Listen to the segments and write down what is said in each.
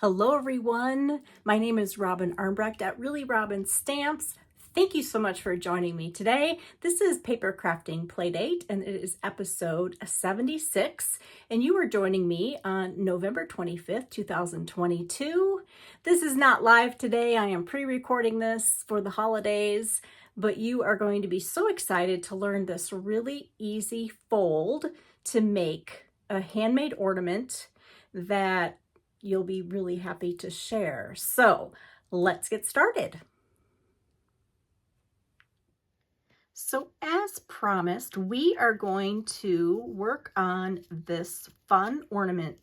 Hello everyone, my name is Robin Armbrecht at Really Robin Stamps. Thank you so much for joining me today. This is Papercrafting Playdate and it is episode 76 and you are joining me on November 25th, 2022. This is not live today. I am pre-recording this for the holidays, but you are going to be so excited to learn this really easy fold to make a handmade ornament that you'll be really happy to share. So let's get started. So as promised, we are going to work on this fun ornament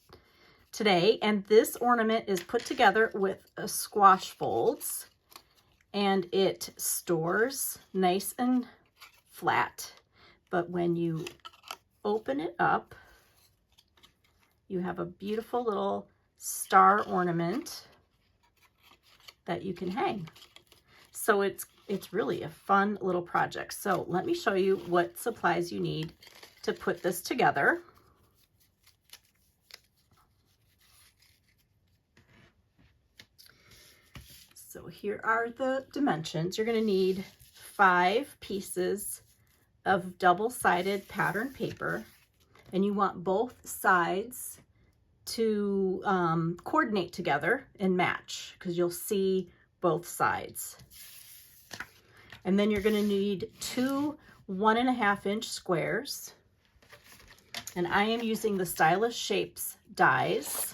today. And this ornament is put together with squash folds and it stores nice and flat. But when you open it up, you have a beautiful little star ornament that you can hang. So it's really a fun little project. So let me show you what supplies you need to put this together. So here are the dimensions. You're going to need 5 pieces of double-sided pattern paper, and you want both sides to coordinate together and match because you'll see both sides. And then you're going to need 2 1.5-inch squares, and I am using the Stylish Shapes dies.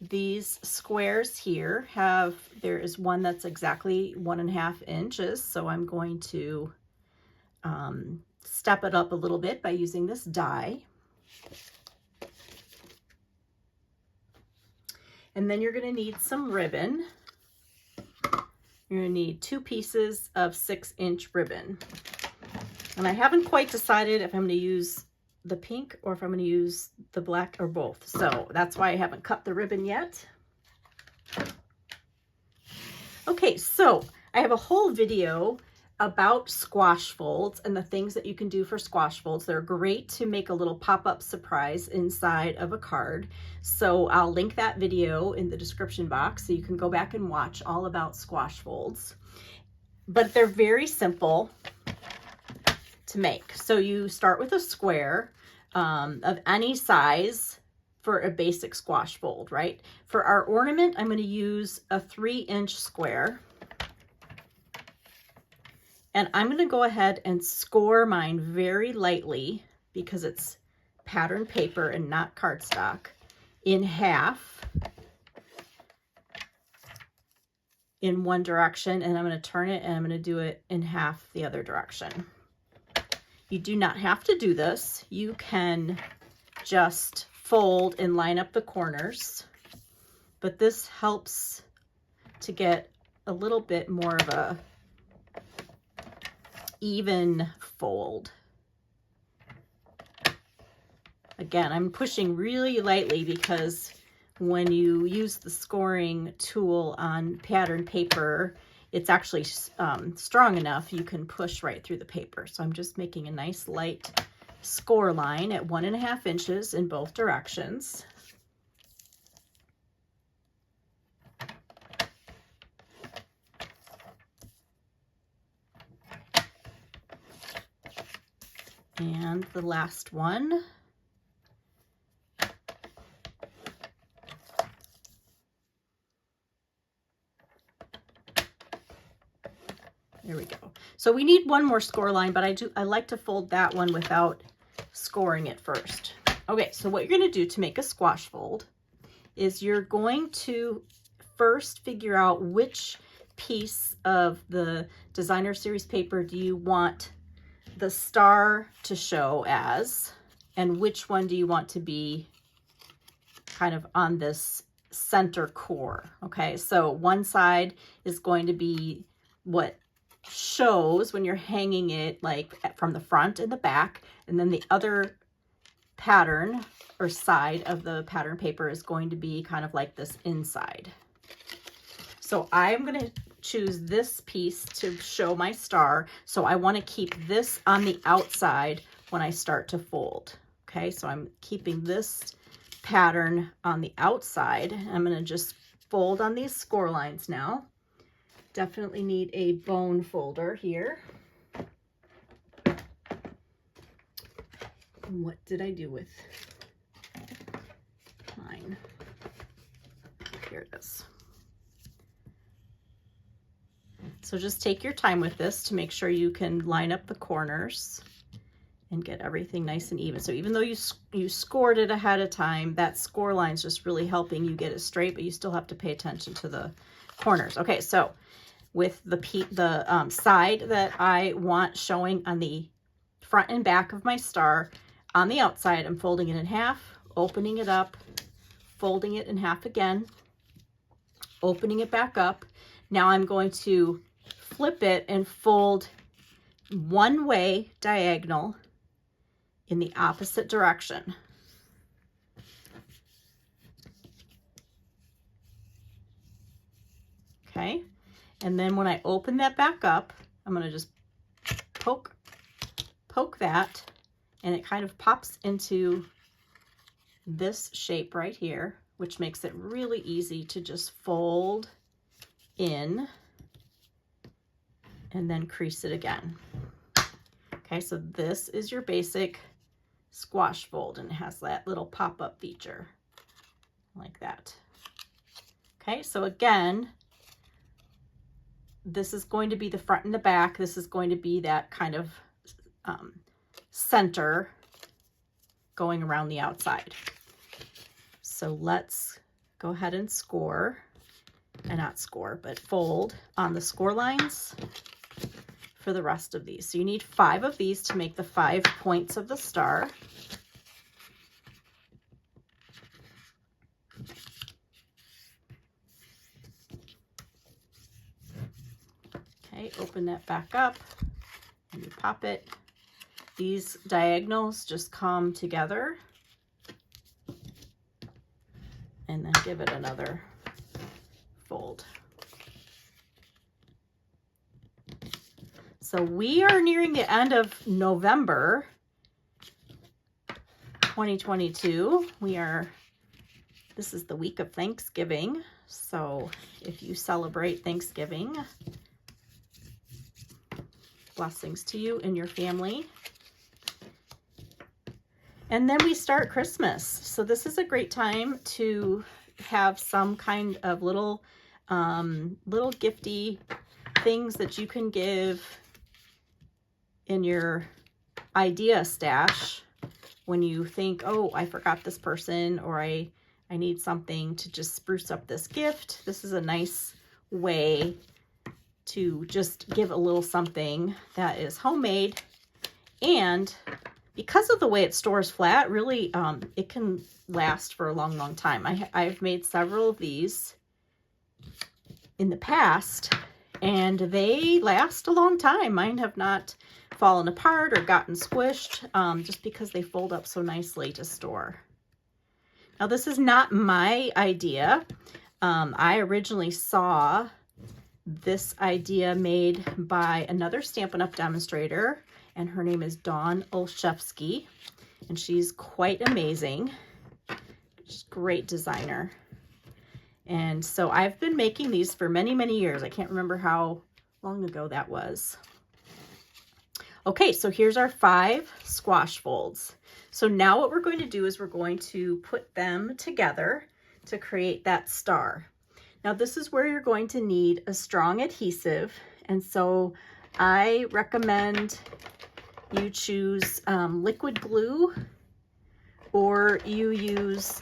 These squares here there is one that's exactly 1.5 inches, so I'm going to step it up a little bit by using this die. And then you're going to need some ribbon. You're going to need 2 pieces of 6-inch ribbon. And I haven't quite decided if I'm going to use the pink or if I'm going to use the black or both. So that's why I haven't cut the ribbon yet. Okay, so I have a whole video about squash folds and the things that you can do for squash folds. They're great to make a little pop-up surprise inside of a card. So I'll link that video in the description box so you can go back and watch all about squash folds. But they're very simple to make. So you start with a square of any size for a basic squash fold, right? For our ornament, I'm going to use a 3-inch square. And I'm going to go ahead and score mine very lightly because it's pattern paper and not cardstock in half in one direction, and I'm going to turn it and I'm going to do it in half the other direction. You do not have to do this. You can just fold and line up the corners, but this helps to get a little bit more of a even fold. Again, I'm pushing really lightly because when you use the scoring tool on pattern paper, it's actually strong enough you can push right through the paper. So I'm just making a nice light score line at 1.5 inches in both directions. And the last one. There we go. So we need one more score line, but I like to fold that one without scoring it first. Okay, so what you're going to do to make a squash fold is you're going to first figure out which piece of the designer series paper do you want the star to show as, and which one do you want to be kind of on this center core. Okay, so one side is going to be what shows when you're hanging it like from the front and the back, and then the other pattern or side of the pattern paper is going to be kind of like this inside. So I'm going to choose this piece to show my star. So I want to keep this on the outside when I start to fold. Okay, so I'm keeping this pattern on the outside. I'm going to just fold on these score lines now. Definitely need a bone folder here. What did I do with mine? Here it is. So just take your time with this to make sure you can line up the corners and get everything nice and even. So even though you scored it ahead of time, that score line is just really helping you get it straight, but you still have to pay attention to the corners. Okay, so with the side that I want showing on the front and back of my star, on the outside, I'm folding it in half, opening it up, folding it in half again, opening it back up. Now I'm going to flip it and fold one way diagonal in the opposite direction. Okay, and then when I open that back up, I'm going to just poke that, and it kind of pops into this shape right here, which makes it really easy to just fold in and then crease it again. Okay, so this is your basic squash fold, and it has that little pop-up feature like that. Okay, so again, this is going to be the front and the back. This is going to be that kind of center going around the outside. So let's go ahead and score, and not score, but fold on the score lines for the rest of these. So you need 5 of these to make the 5 points of the star. Okay, open that back up and you pop it. These diagonals just come together and then give it another fold. So we are nearing the end of November 2022. This is the week of Thanksgiving. So if you celebrate Thanksgiving, blessings to you and your family. And then we start Christmas. So this is a great time to have some kind of little gifty things that you can give in your idea stash when you think, oh, I forgot this person, or I need something to just spruce up this gift. This is a nice way to just give a little something that is homemade, and because of the way it stores flat, really, it can last for a long, long time. I've made several of these in the past, and they last a long time. Mine have not fallen apart or gotten squished, just because they fold up so nicely to store. Now, this is not my idea. I originally saw this idea made by another Stampin' Up! Demonstrator, and her name is Dawn Olszewski, and she's quite amazing. She's a great designer. And so I've been making these for many, many years. I can't remember how long ago that was. Okay, so here's our 5 squash folds. So now what we're going to do is we're going to put them together to create that star. Now this is where you're going to need a strong adhesive, and so I recommend you choose liquid glue, or you use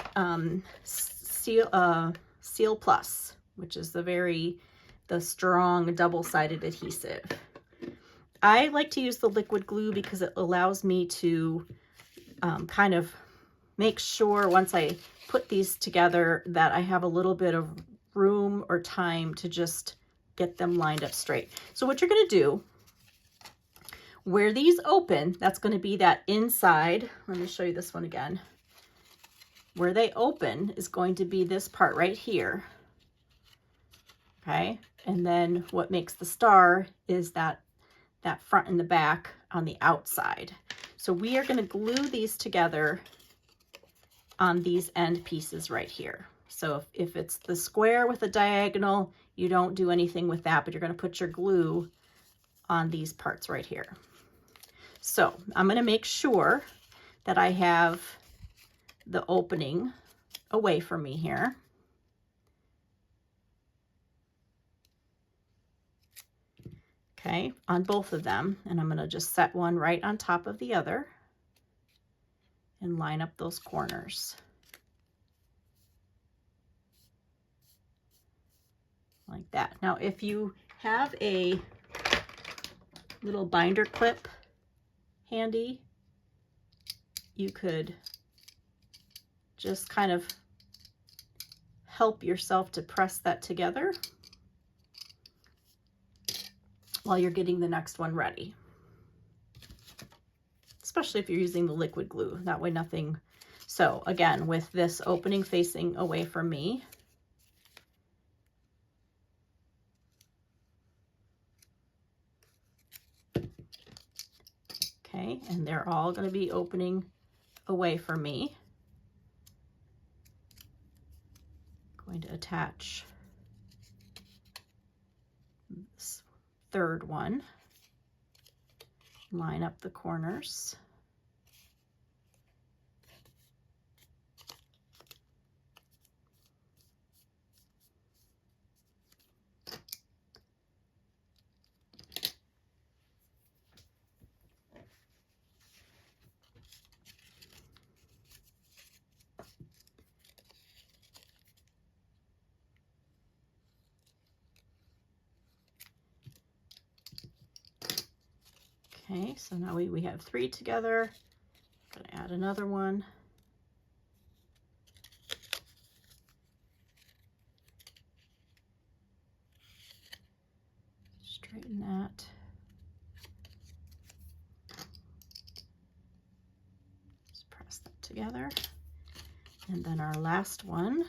Seal Plus, which is the strong double-sided adhesive. I like to use the liquid glue because it allows me to kind of make sure once I put these together that I have a little bit of room or time to just get them lined up straight. So what you're going to do, where these open, that's going to be that inside. Let me show you this one again. Where they open is going to be this part right here. Okay, and then what makes the star is that front and the back on the outside. So we are going to glue these together on these end pieces right here. So if it's the square with a diagonal, you don't do anything with that, but you're going to put your glue on these parts right here. So I'm going to make sure that I have the opening away from me here. Okay, on both of them, and I'm going to just set one right on top of the other and line up those corners. Like that. Now, if you have a little binder clip handy, you could just kind of help yourself to press that together while you're getting the next one ready. Especially if you're using the liquid glue, that way nothing. So again, with this opening facing away from me, okay, and they're all going to be opening away from me. Going to attach this third one, line up the corners. Okay, so now we have 3 together. I'm going to add another one. Straighten that. Just press that together. And then our last one.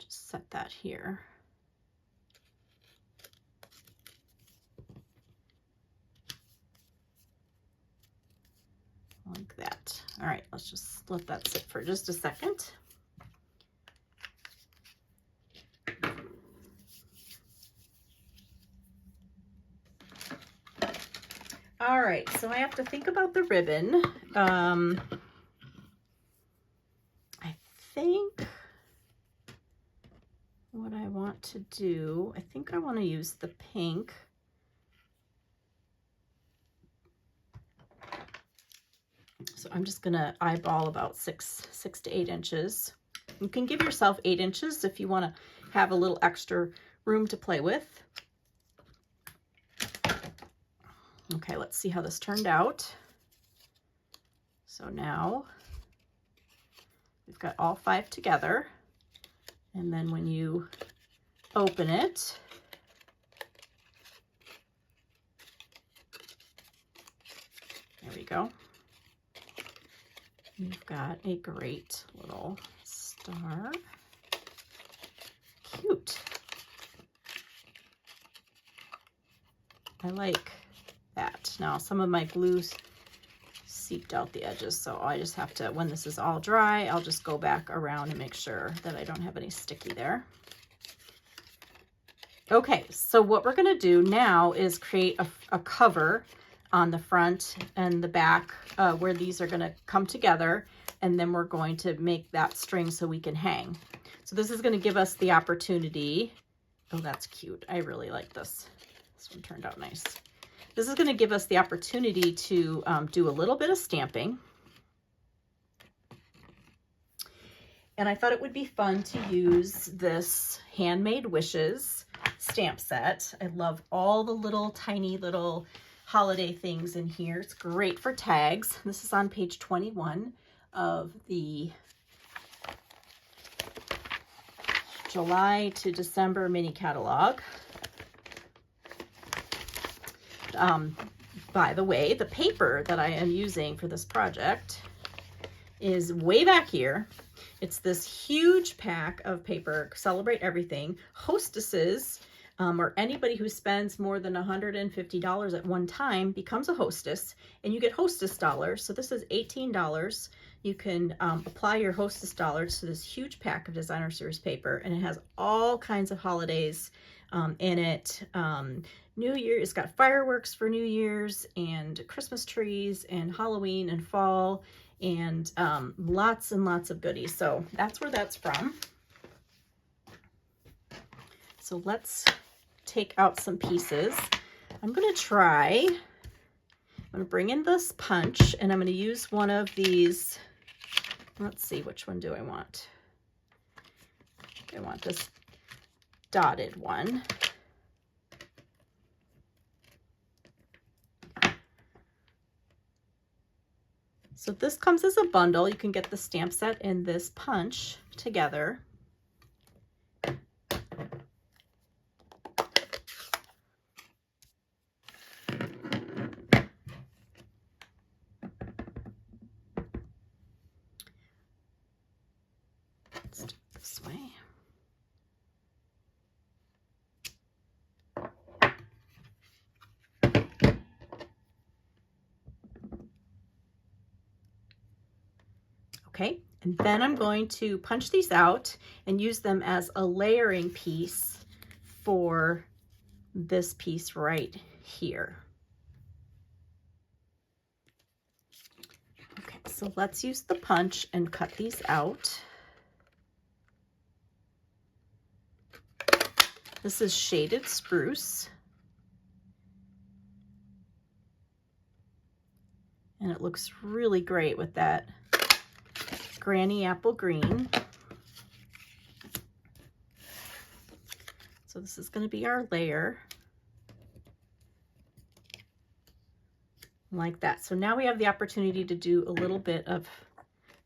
Set that here. Like that. All right, let's just let that sit for just a second. All right, so I have to think about the ribbon. I think what I want to do, I think I want to use the pink. So I'm just going to eyeball about 6 to 8 inches. You can give yourself 8 inches if you want to have a little extra room to play with. Okay, let's see how this turned out. So now we've got all 5 together. And then when you open it, there we go. You've got a great little star. Cute. I like that. Now some of my glues seeped out the edges, so I just have to, when this is all dry, I'll just go back around and make sure that I don't have any sticky there. Okay, so what we're going to do now is create a cover on the front and the back where these are going to come together, and then we're going to make that string so we can hang. So this is going to give us the opportunity. Oh, that's cute. I really like this. This one turned out nice. This is going to give us the opportunity to do a little bit of stamping. And I thought it would be fun to use this Handmade Wishes stamp set. I love all the little tiny little holiday things in here. It's great for tags. This is on page 21 of the July to December mini catalog. By the way, the paper that I am using for this project is way back here. It's this huge pack of paper, Celebrate Everything, Hostesses or anybody who spends more than $150 at one time becomes a hostess, and you get hostess dollars. So this is $18. You can apply your hostess dollars to this huge pack of designer series paper, and it has all kinds of holidays in it. New Year, it's got fireworks for New Year's and Christmas trees and Halloween and fall, and lots and lots of goodies. So that's where that's from. So let's take out some pieces. I'm going to bring in this punch, and I'm going to use one of these. Let's see, which one do I want? I want this dotted one. So this comes as a bundle. You can get the stamp set and this punch together. Let's do it this way. Okay, and then I'm going to punch these out and use them as a layering piece for this piece right here. Okay, so let's use the punch and cut these out. This is shaded spruce. And it looks really great with that granny apple green. So this is going to be our layer. Like that. So now we have the opportunity to do a little bit of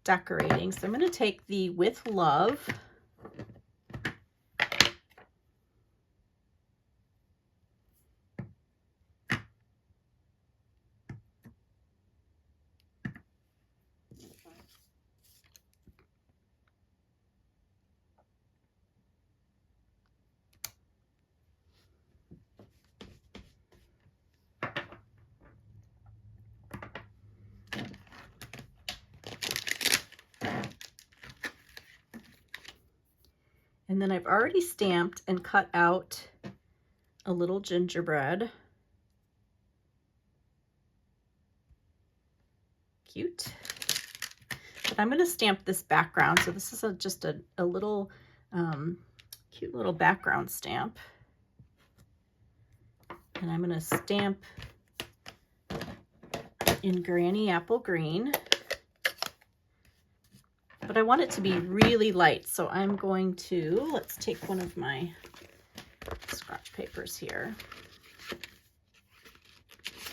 decorating. So I'm going to take the With Love. And then I've already stamped and cut out a little gingerbread. Cute. But I'm going to stamp this background. So this is just a little cute little background stamp. And I'm going to stamp in Granny Apple Green. But I want it to be really light, so I'm going to, let's take one of my scratch papers here.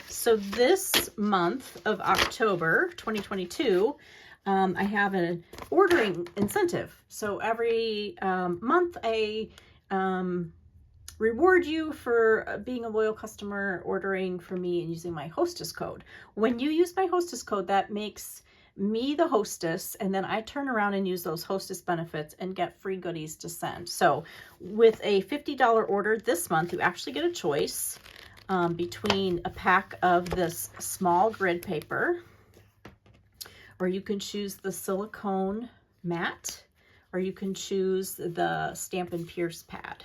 So this month of October 2022, I have an ordering incentive. So every month I reward you for being a loyal customer, ordering from me and using my Hostess Code. When you use my Hostess Code, that makes me the hostess, and then I turn around and use those hostess benefits and get free goodies to send. So with a $50 order this month, you actually get a choice between a pack of this small grid paper, or you can choose the silicone mat, or you can choose the Stampin' Pierce pad.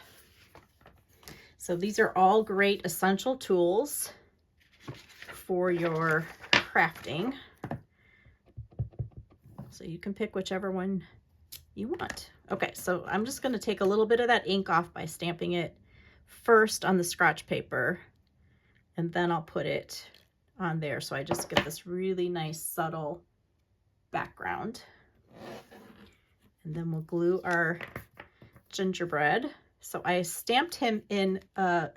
So these are all great essential tools for your crafting. So you can pick whichever one you want. Okay, so I'm just going to take a little bit of that ink off by stamping it first on the scratch paper, and then I'll put it on there. So I just get this really nice subtle background. And then we'll glue our gingerbread. So I stamped him in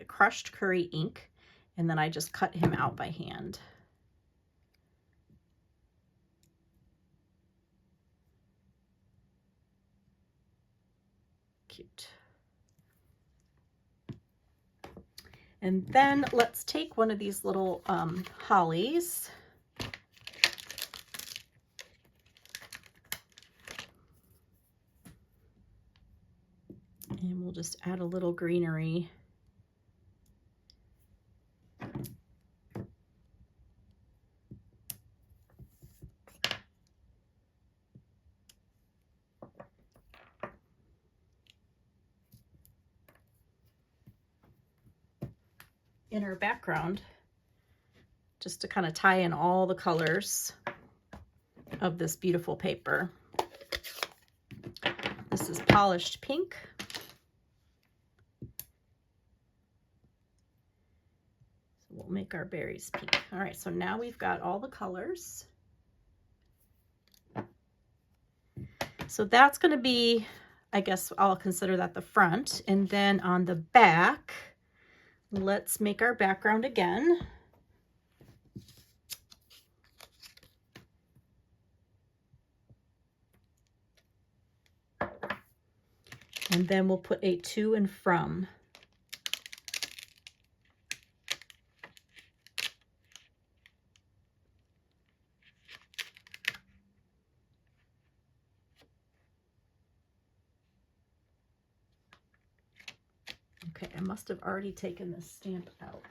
crushed curry ink, and then I just cut him out by hand. Cute. And then let's take one of these little hollies. And we'll just add a little greenery in our background just to kind of tie in all the colors of this beautiful paper. This is polished pink. So we'll make our berries pink. All right, so now we've got all the colors. So that's going to be, I guess I'll consider that the front. And then on the back, let's make our background again. And then we'll put a to and from. Okay, I must have already taken this stamp out.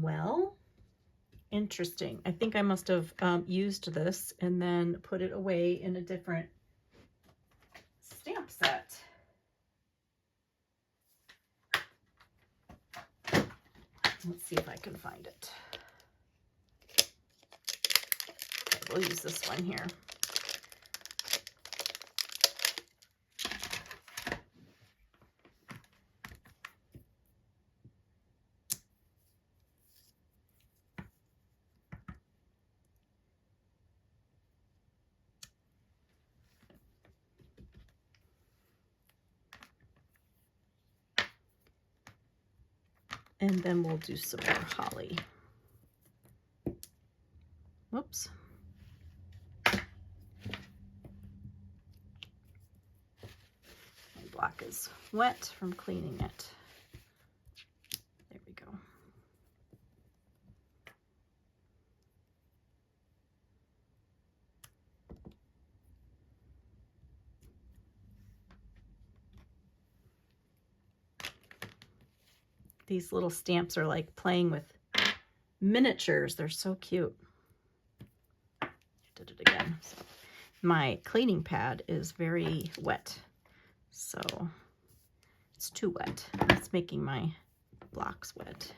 Well, interesting. I think I must have used this and then put it away in a different stamp set. Let's see if I can find it. Okay, we'll use this one here. And then we'll do some more holly. Whoops. My block is wet from cleaning it. There we go. These little stamps are like playing with miniatures. They're so cute. Did it again. So my cleaning pad is very wet, so it's too wet. It's making my blocks wet.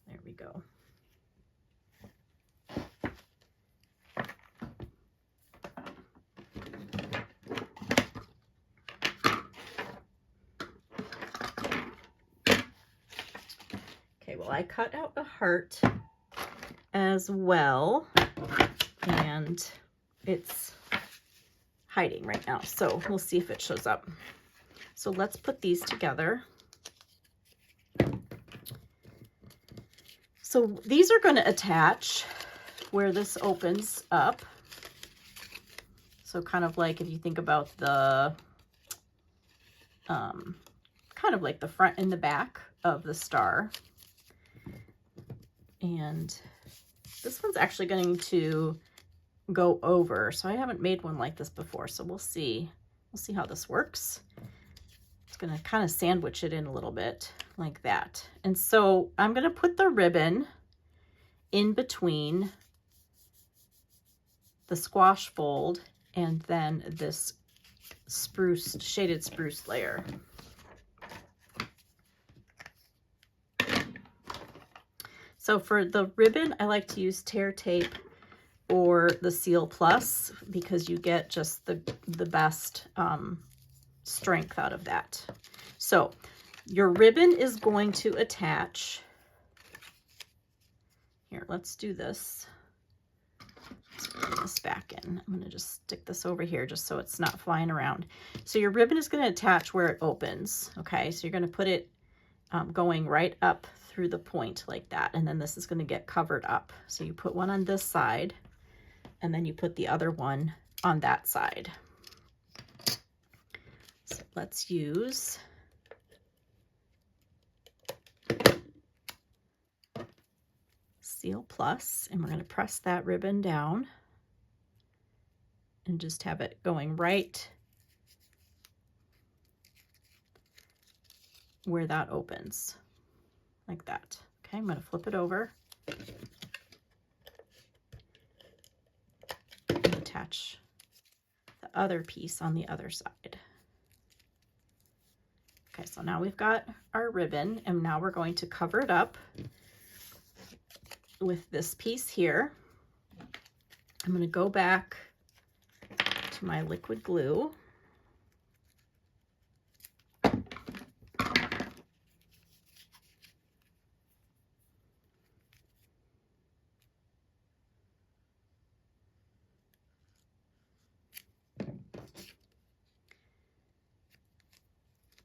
There we go. Well, I cut out a heart as well, and it's hiding right now, so we'll see if it shows up. So let's put these together. So these are going to attach where this opens up. So kind of like if you think about the, kind of like the front and the back of the star. And this one's actually going to go over. So I haven't made one like this before. So we'll see. We'll see how this works. It's going to kind of sandwich it in a little bit like that. And so I'm going to put the ribbon in between the squash fold and then this spruce, shaded spruce layer. So for the ribbon, I like to use tear tape or the Seal Plus because you get just the best strength out of that. So your ribbon is going to attach. Here, let's do this. Let's put this back in. I'm going to just stick this over here just so it's not flying around. So your ribbon is going to attach where it opens. Okay, so you're going to put it going right up through the point like that, and then this is going to get covered up. So you put one on this side and then you put the other one on that side. So let's use Seal Plus, and we're going to press that ribbon down and just have it going right where that opens, like that. Okay, I'm going to flip it over. And attach the other piece on the other side. Okay, so now we've got our ribbon, and now we're going to cover it up with this piece here. I'm going to go back to my liquid glue.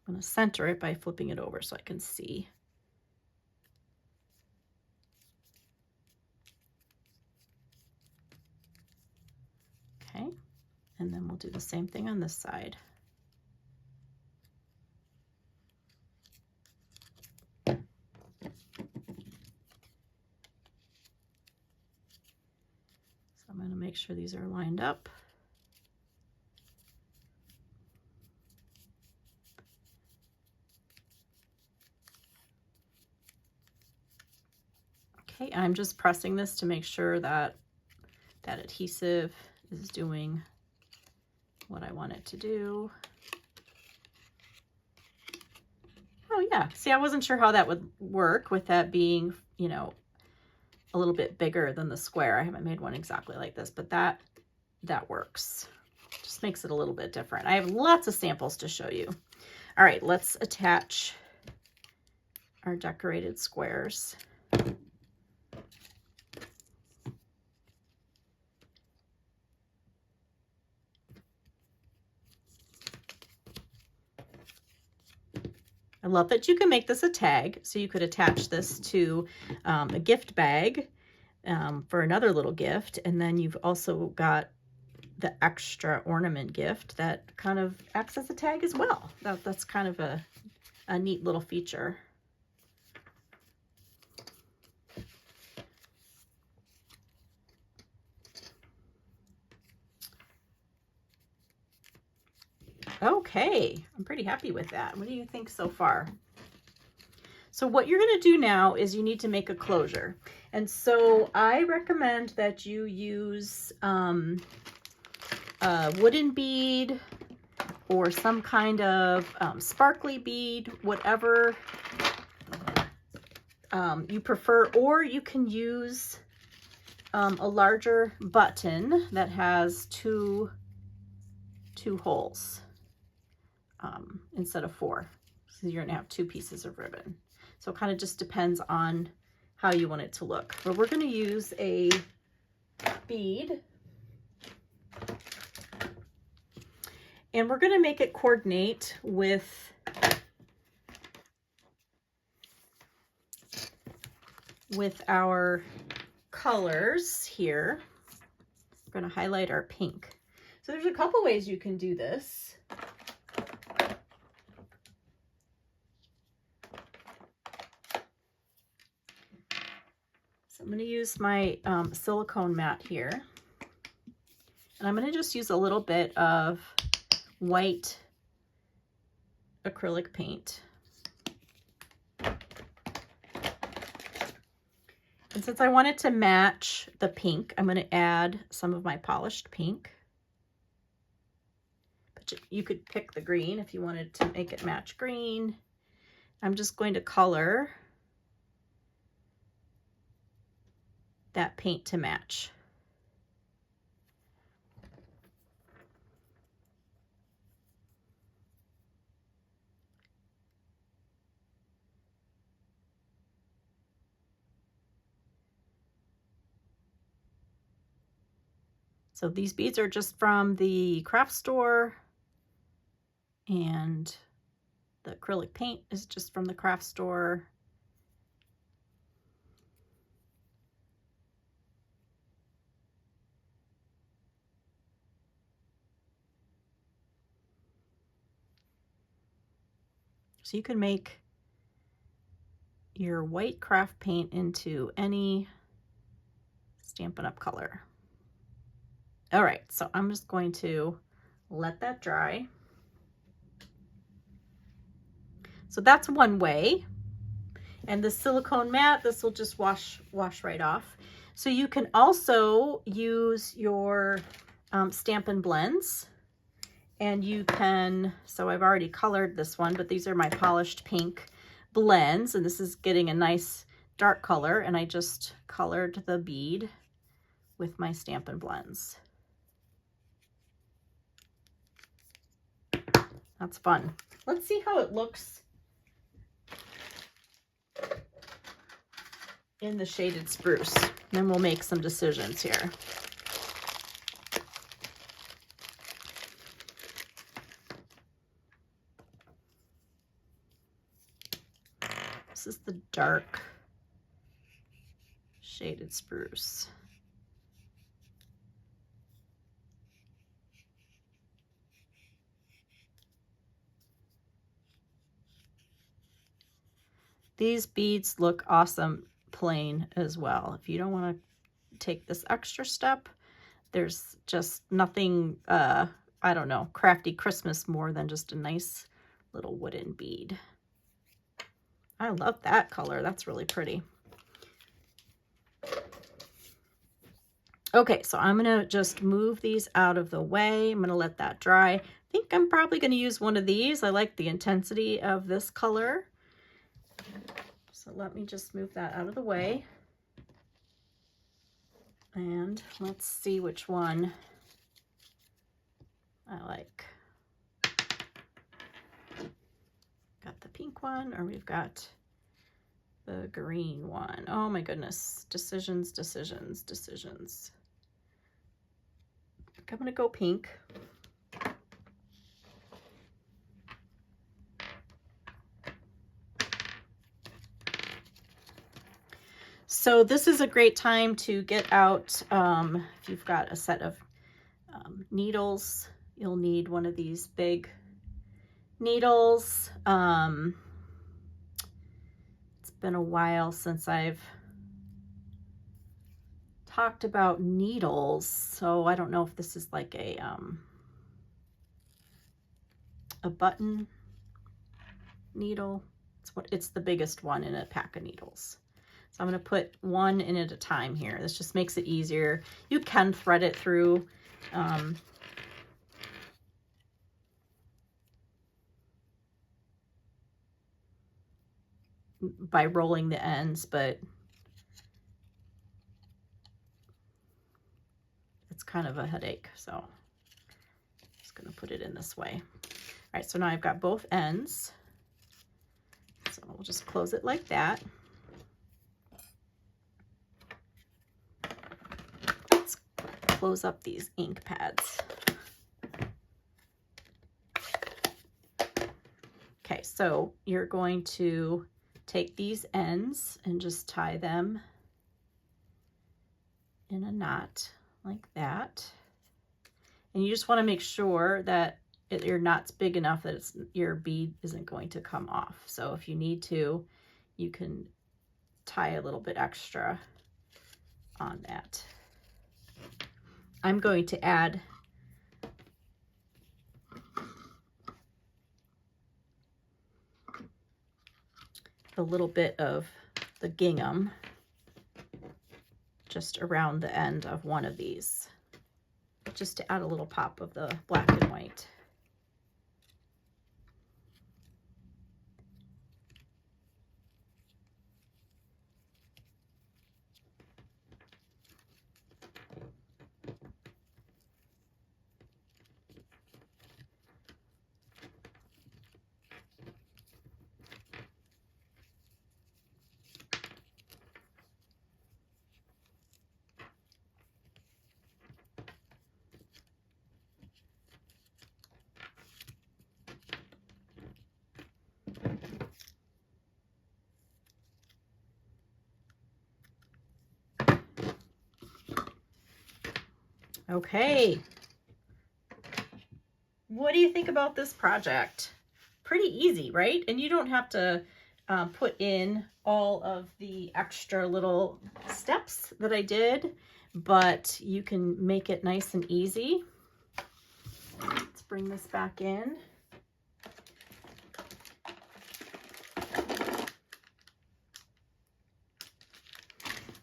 I'm going to center it by flipping it over so I can see. Okay, and then we'll do the same thing on this side. So I'm going to make sure these are lined up. Okay, I'm just pressing this to make sure that that adhesive is doing what I want it to do. Oh yeah, see, I wasn't sure how that would work with that being, you know, a little bit bigger than the square. I haven't made one exactly like this, but that works. Just makes it a little bit different. I have lots of samples to show you. All right, let's attach our decorated squares. I love that you can make this a tag, so you could attach this to a gift bag for another little gift, and then you've also got the extra ornament gift that kind of acts as a tag as well. That's kind of a neat little feature. Okay, I'm pretty happy with that. What do you think so far? So what you're going to do now is you need to make a closure. And so I recommend that you use a wooden bead or some kind of sparkly bead, whatever you prefer, or you can use a larger button that has two holes instead of 4. So you're gonna have 2 pieces of ribbon. So it kind of just depends on how you want it to look. But we're gonna use a bead, and we're gonna make it coordinate with our colors here. We're gonna highlight our pink. So there's a couple ways you can do this. So I'm going to use my silicone mat here, and I'm going to just use a little bit of white acrylic paint. And since I want it to match the pink, I'm going to add some of my polished pink. But you could pick the green if you wanted to make it match green. I'm just going to color that paint to match. So these beads are just from the craft store, and the acrylic paint is just from the craft store. So you can make your white craft paint into any Stampin' Up! Color. All right, so I'm just going to let that dry. So that's one way. And the silicone mat, this will just wash right off. So you can also use your Stampin' Blends, and you can, so I've already colored this one, but these are my polished pink blends, and this is getting a nice dark color, and I just colored the bead with my Stampin' Blends. That's fun. Let's see how it looks in the shaded spruce. Then we'll make some decisions here. This is the dark shaded spruce. These beads look awesome plain as well. If you don't want to take this extra step, there's just nothing, I don't know, crafty Christmas more than just a nice little wooden bead. I love that color. That's really pretty. Okay, so I'm going to just move these out of the way. I'm going to let that dry. I think I'm probably going to use one of these. I like the intensity of this color. So let me just move that out of the way. And let's see which one I like. Got the pink one, or we've got the green one. Oh my goodness. Decisions, decisions, decisions. I'm going to go pink. So this is a great time to get out, if you've got a set of needles, you'll need one of these big needles. It's been a while since I've talked about needles, so I don't know if this is like a button needle. It's the biggest one in a pack of needles. So I'm going to put one in at a time here. This just makes it easier. You can thread it through by rolling the ends, but it's kind of a headache. So I'm just going to put it in this way. All right, so now I've got both ends. So we'll just close it like that. Let's close up these ink pads. Okay, so you're going to take these ends and just tie them in a knot like that. And you just want to make sure that your knot's big enough that your bead isn't going to come off. So if you need to, you can tie a little bit extra on that. I'm going to add a little bit of the gingham just around the end of one of these, just to add a little pop of the black and white. Okay, what do you think about this project? Pretty easy, right? And you don't have to put in all of the extra little steps that I did, but you can make it nice and easy. Let's bring this back in.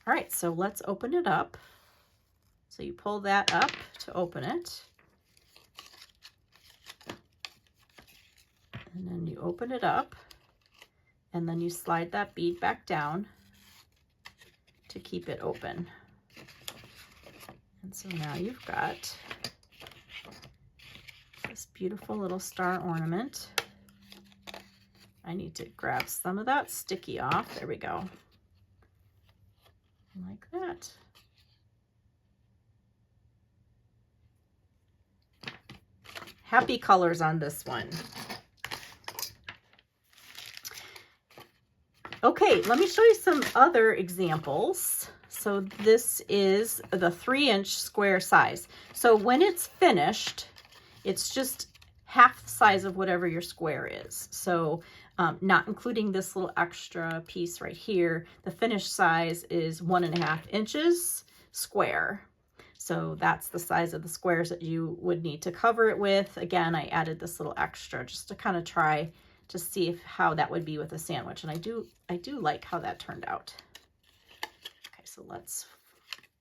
All right, so let's open it up. So you pull that up to open it. And then you open it up, and then you slide that bead back down to keep it open. And so now you've got this beautiful little star ornament. I need to grab some of that sticky off. There we go. Like that. Happy colors on this one. Okay, let me show you some other examples. So this is the 3-inch square size. So when it's finished, it's just half the size of whatever your square is. So not including this little extra piece right here, the finished size is 1.5 inches square. So that's the size of the squares that you would need to cover it with. Again, I added this little extra just to kind of try to see how that would be with a sandwich. And I do like how that turned out. Okay, so let's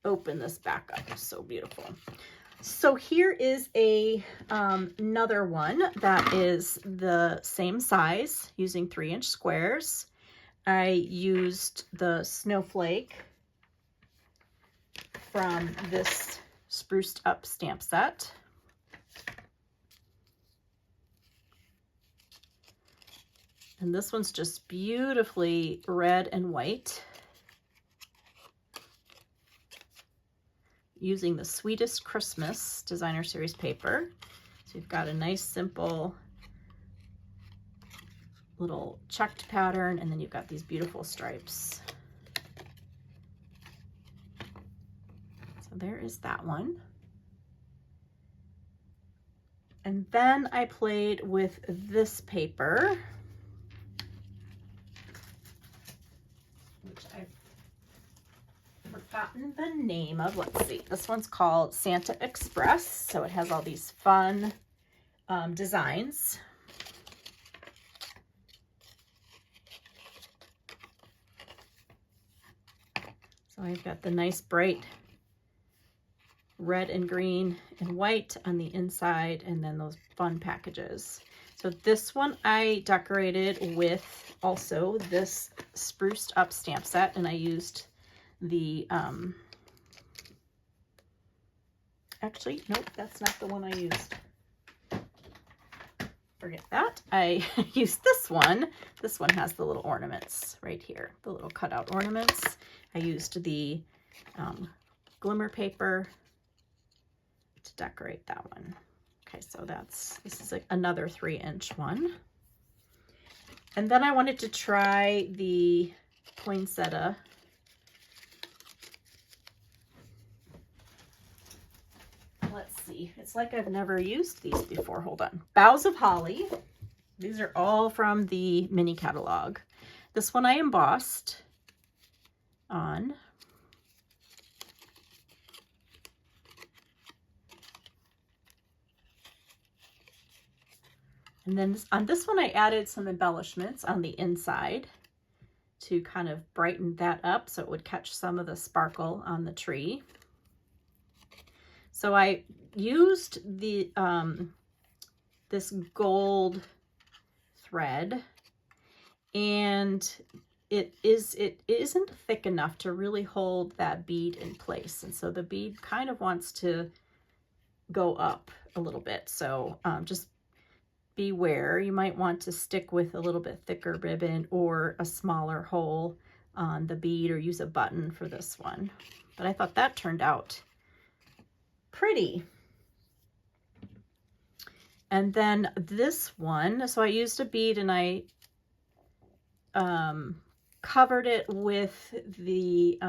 open this back up. So beautiful. So here is another one that is the same size using 3-inch squares. I used the snowflake from this spruced up stamp set. And this one's just beautifully red and white. Using the Sweetest Christmas Designer Series paper. So you've got a nice simple little checked pattern, and then you've got these beautiful stripes. So there is that one. And then I played with this paper, which I've forgotten the name of. Let's see. This one's called Santa Express. So it has all these fun designs. So I've got the nice bright red and green and white on the inside, and then those fun packages. So this one I decorated with also this spruced up stamp set, and I used the actually, nope, that's not the one I used. Forget that. I used this one. This one has the little ornaments right here, the little cutout ornaments. I used the glimmer paper to decorate that one. Okay, so this is like another 3-inch one. And then I wanted to try the poinsettia. Let's see, it's like I've never used these before. Hold on. Boughs of Holly. These are all from the mini catalog. This one I embossed on. And then on this one, I added some embellishments on the inside to kind of brighten that up so it would catch some of the sparkle on the tree. So I used the this gold thread, and it isn't thick enough to really hold that bead in place. And so the bead kind of wants to go up a little bit. So just beware, you might want to stick with a little bit thicker ribbon or a smaller hole on the bead, or use a button for this one. But I thought that turned out pretty. And then this one, so I used a bead and I covered it with the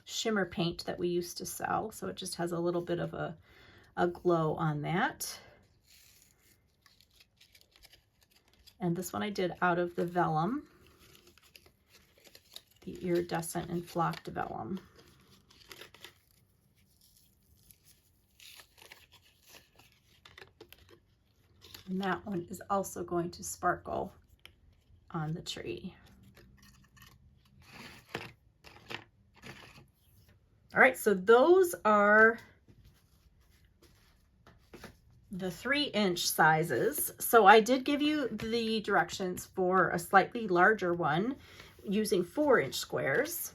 shimmer paint that we used to sell. So it just has a little bit of a glow on that. And this one I did out of the vellum, the iridescent and flocked vellum. And that one is also going to sparkle on the tree. All right, so those are the 3-inch sizes. So I did give you the directions for a slightly larger one using 4-inch squares.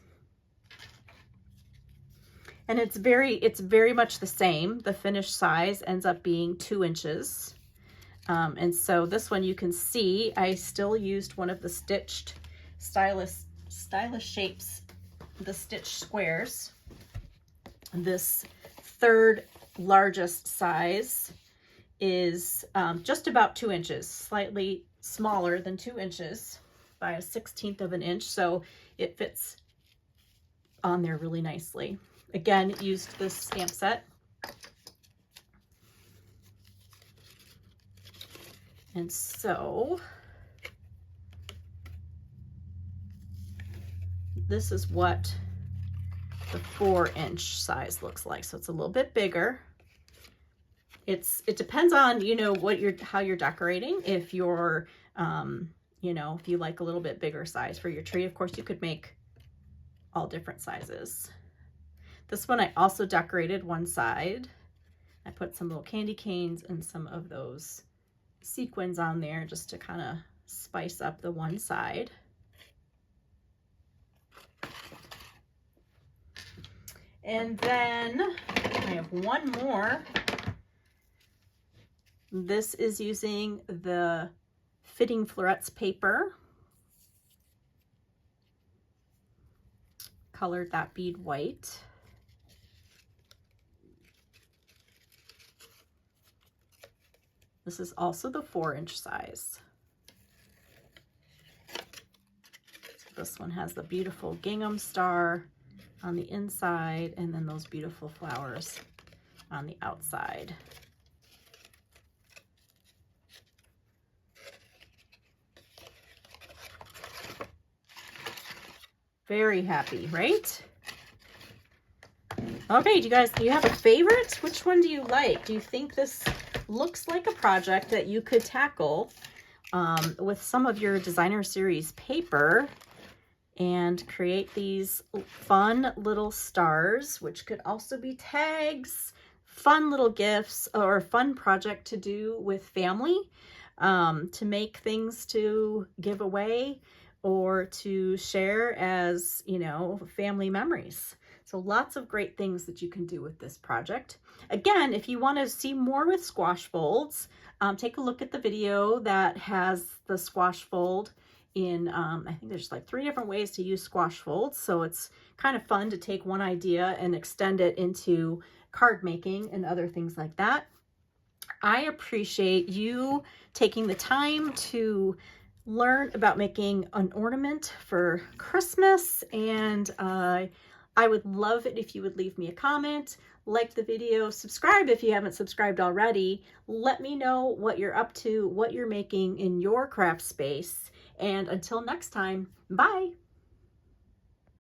And it's very much the same. The finished size ends up being 2 inches. And so this one you can see I still used one of the stitched stylish shapes, the stitched squares. This 3rd largest size is just about 2 inches, slightly smaller than 2 inches by a 1/16 of an inch. So it fits on there really nicely. Again, used this stamp set. And so this is what the 4-inch size looks like. So it's a little bit bigger. It depends on, you know, how you're decorating. If you're, you know, if you like a little bit bigger size for your tree, of course you could make all different sizes. This one I also decorated one side. I put some little candy canes and some of those sequins on there just to kind of spice up the one side. And then I have one more. This is using the Fitting Florets paper. Colored that bead white. This is also the 4-inch size. So this one has the beautiful gingham star on the inside and then those beautiful flowers on the outside. Very happy, right? Okay, do you have a favorite? Which one do you like? Do you think this looks like a project that you could tackle with some of your designer series paper and create these fun little stars, which could also be tags, fun little gifts, or a fun project to do with family, to make things to give away or to share as, you know, family memories. So lots of great things that you can do with this project. Again, if you want to see more with squash folds, take a look at the video that has the squash fold in, I think there's like 3 different ways to use squash folds. So it's kind of fun to take one idea and extend it into card making and other things like that. I appreciate you taking the time to learn about making an ornament for Christmas, and I would love it if you would leave me a comment, like the video, subscribe if you haven't subscribed already. Let me know what you're up to, what you're making in your craft space, and until next time, bye.